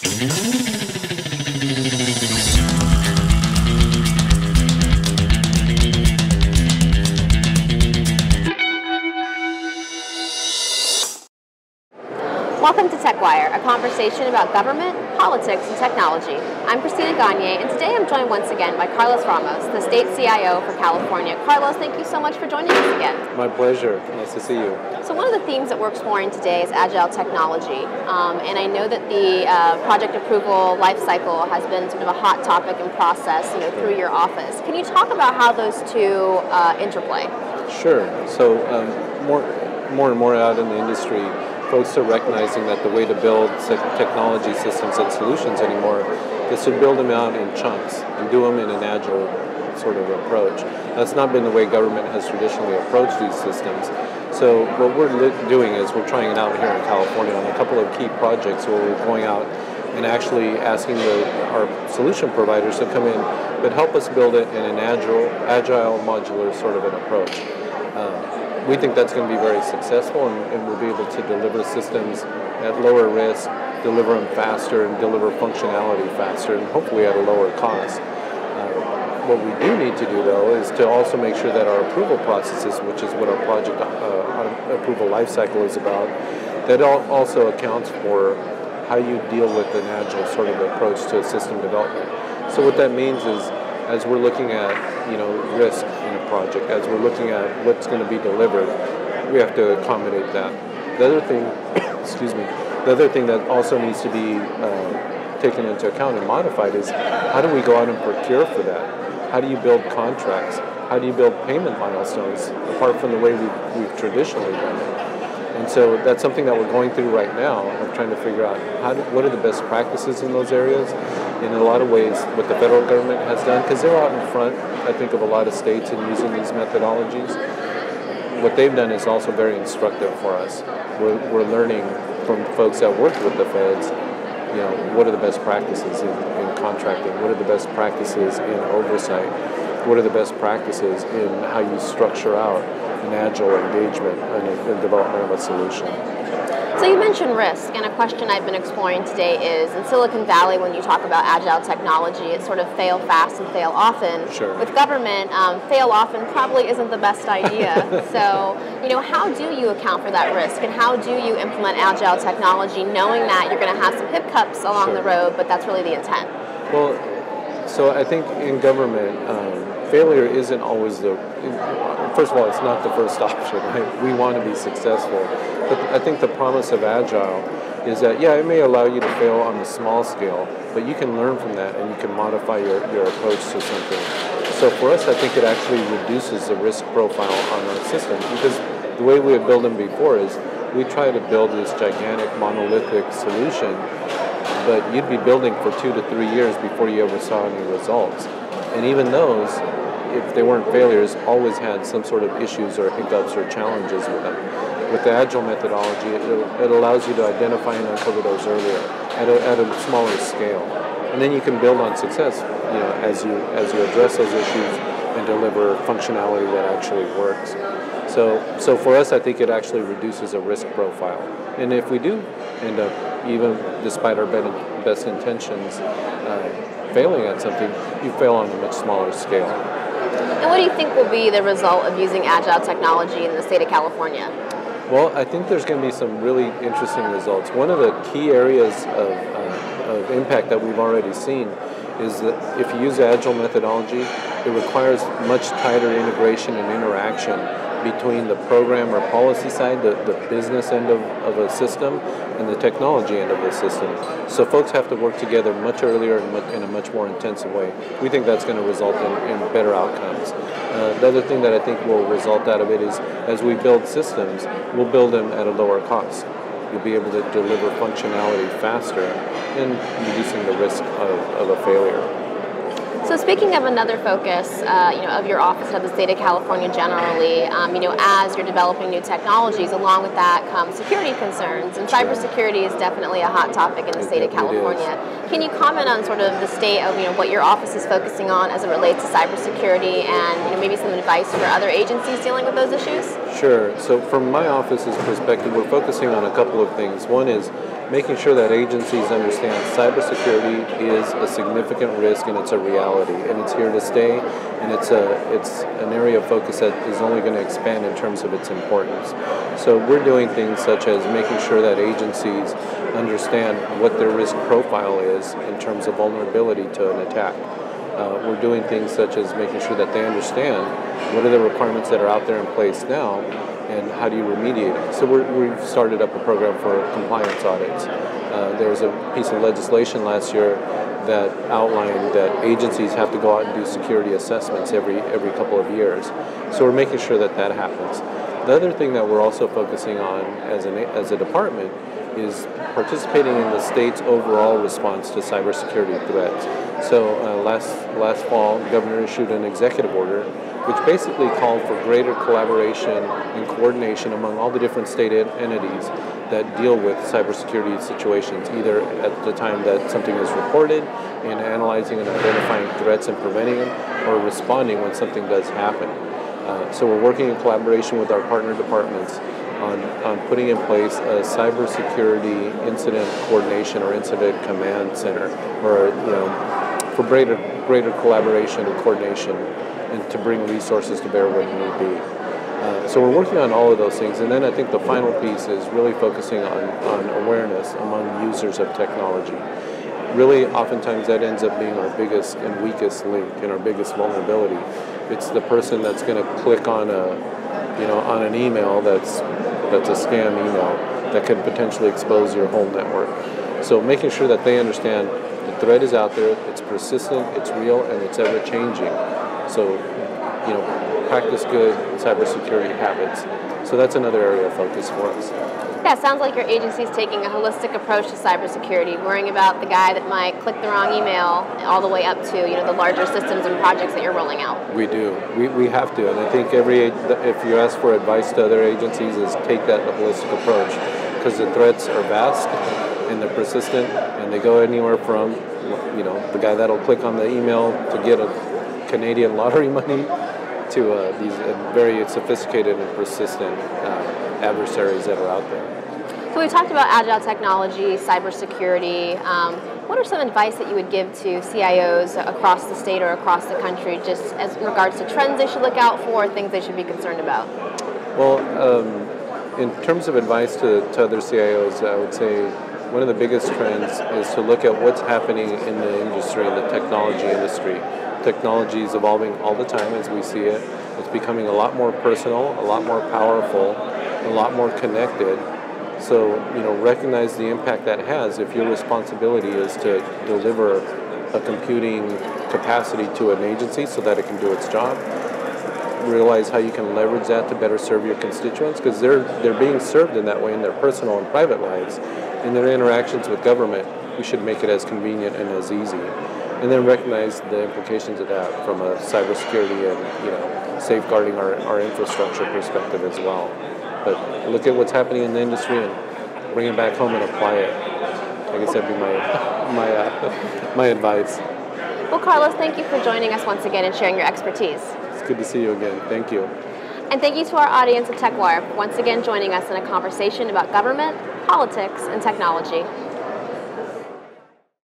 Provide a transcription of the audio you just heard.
Welcome to TechWire, a conversation about government, politics, and technology. I'm Christina Gagnier, and today I'm joined once again by Carlos Ramos, the state CIO for California. Carlos, thank you so much for joining us again. My pleasure. Nice to see you. So one of the themes that we're exploring today is Agile Technology, and I know that the project approval lifecycle has been sort of a hot topic and process, through your office. Can you talk about how those two interplay? Sure. So more and more out in the industry, folks are recognizing that the way to build technology systems and solutions anymore is to build them out in chunks and do them in an agile sort of approach. That's not been the way government has traditionally approached these systems. So what we're doing is we're trying it out here in California on a couple of key projects where we're going out and actually asking our solution providers to come in but help us build it in an agile modular sort of an approach. We think that's going to be very successful, and we'll be able to deliver systems at lower risk, deliver them faster, and deliver functionality faster, and hopefully at a lower cost. What we do need to do, though, is to also make sure that our approval processes, which is what our project approval lifecycle is about, that also accounts for how you deal with an agile sort of approach to system development. So what that means is, as we're looking at risk in a project, as we're looking at what's going to be delivered, we have to accommodate that. The other thing, the other thing that also needs to be taken into account and modified is how do we go out and procure for that? How do you build contracts? How do you build payment milestones apart from the way we've traditionally done it? And so that's something that we're going through right now of trying to figure out what are the best practices in those areas. In a lot of ways, what the federal government has done, because they're out in front, I think, of a lot of states in using these methodologies. What they've done is also very instructive for us. We're learning from folks that work with the feds, what are the best practices in contracting? What are the best practices in oversight? What are the best practices in how you structure out an agile engagement and the development of a solution? So you mentioned risk, and a question I've been exploring today is, in Silicon Valley, when you talk about Agile Technology, it's sort of fail fast and fail often. Sure. With government, fail often probably isn't the best idea. So, how do you account for that risk, and how do you implement Agile Technology knowing that you're going to have some hiccups along the road, but that's really the intent? Well, so I think in government, failure isn't always first of all, it's not the first option, right? We want to be successful. But I think the promise of Agile is that, it may allow you to fail on the small scale, but you can learn from that and you can modify your approach to something. So for us, I think it actually reduces the risk profile on our system, because the way we had built them before is we try to build this gigantic monolithic solution, but you'd be building for 2 to 3 years before you ever saw any results. And even those, if they weren't failures, always had some sort of issues or hiccups or challenges with them. With the Agile methodology, it allows you to identify and uncover those earlier at a smaller scale. And then you can build on success, as you address those issues and deliver functionality that actually works. So for us, I think it actually reduces a risk profile. And if we do end up, even despite our best intentions, failing at something, you fail on a much smaller scale. And what do you think will be the result of using Agile Technology in the state of California? Well, I think there's going to be some really interesting results. One of the key areas of impact that we've already seen is that if you use Agile methodology, it requires much tighter integration and interaction between the program or policy side, the business end of a system, and the technology end of the system. So folks have to work together much earlier and in a much more intensive way. We think that's going to result in better outcomes. The other thing that I think will result out of it is, as we build systems, we'll build them at a lower cost. You'll be able to deliver functionality faster and reducing the risk of a failure. So speaking of another focus, of your office of the state of California generally, as you're developing new technologies, along with that comes security concerns, and cybersecurity is definitely a hot topic in the state of California. Can you comment on sort of the state of what your office is focusing on as it relates to cybersecurity, and maybe some advice for other agencies dealing with those issues? Sure. So from my office's perspective, we're focusing on a couple of things. One is making sure that agencies understand cybersecurity is a significant risk and it's a reality and it's here to stay, and it's an area of focus that is only going to expand in terms of its importance. So we're doing things such as making sure that agencies understand what their risk profile is in terms of vulnerability to an attack. We're doing things such as making sure that they understand what are the requirements that are out there in place now and how do you remediate them. So we've started up a program for compliance audits. There was a piece of legislation last year that outlined that agencies have to go out and do security assessments every couple of years. So we're making sure that that happens. The other thing that we're also focusing on as a department is participating in the state's overall response to cybersecurity threats. So last fall, the governor issued an executive order which basically called for greater collaboration and coordination among all the different state entities that deal with cybersecurity situations, either at the time that something is reported, in analyzing and identifying threats and preventing them, or responding when something does happen. So we're working in collaboration with our partner departments on putting in place a cybersecurity incident coordination or incident command center, or for greater collaboration and coordination, and to bring resources to bear when need be. So we're working on all of those things, and then I think the final piece is really focusing on awareness among users of technology. Really, oftentimes that ends up being our biggest and weakest link and our biggest vulnerability. It's the person that's going to click on an email that's a scam email that could potentially expose your whole network. So making sure that they understand the threat is out there, it's persistent, it's real, and it's ever changing. So, practice good cybersecurity habits. So that's another area of focus for us. Yeah, it sounds like your agency is taking a holistic approach to cybersecurity, worrying about the guy that might click the wrong email all the way up to the larger systems and projects that you're rolling out. We do. We have to, and I think if you ask for advice to other agencies, is take that holistic approach, because the threats are vast and they're persistent, and they go anywhere from the guy that'll click on the email to get a Canadian lottery money to these very sophisticated and persistent adversaries that are out there. So we talked about Agile Technology, cybersecurity. What are some advice that you would give to CIOs across the state or across the country, just as regards to trends they should look out for, things they should be concerned about? Well, in terms of advice to other CIOs, I would say one of the biggest trends is to look at what's happening in the industry, in the technology industry. Technology is evolving all the time as we see it. It's becoming a lot more personal, a lot more powerful, a lot more connected. So, recognize the impact that has if your responsibility is to deliver a computing capacity to an agency so that it can do its job. Realize how you can leverage that to better serve your constituents, because they're being served in that way in their personal and private lives. In their interactions with government, we should make it as convenient and as easy. And then recognize the implications of that from a cybersecurity and safeguarding our infrastructure perspective as well. But look at what's happening in the industry and bring it back home and apply it. I guess that'd be my advice. Well, Carlos, thank you for joining us once again and sharing your expertise. It's good to see you again. Thank you. And thank you to our audience at TechWire for once again joining us in a conversation about government, politics, and technology.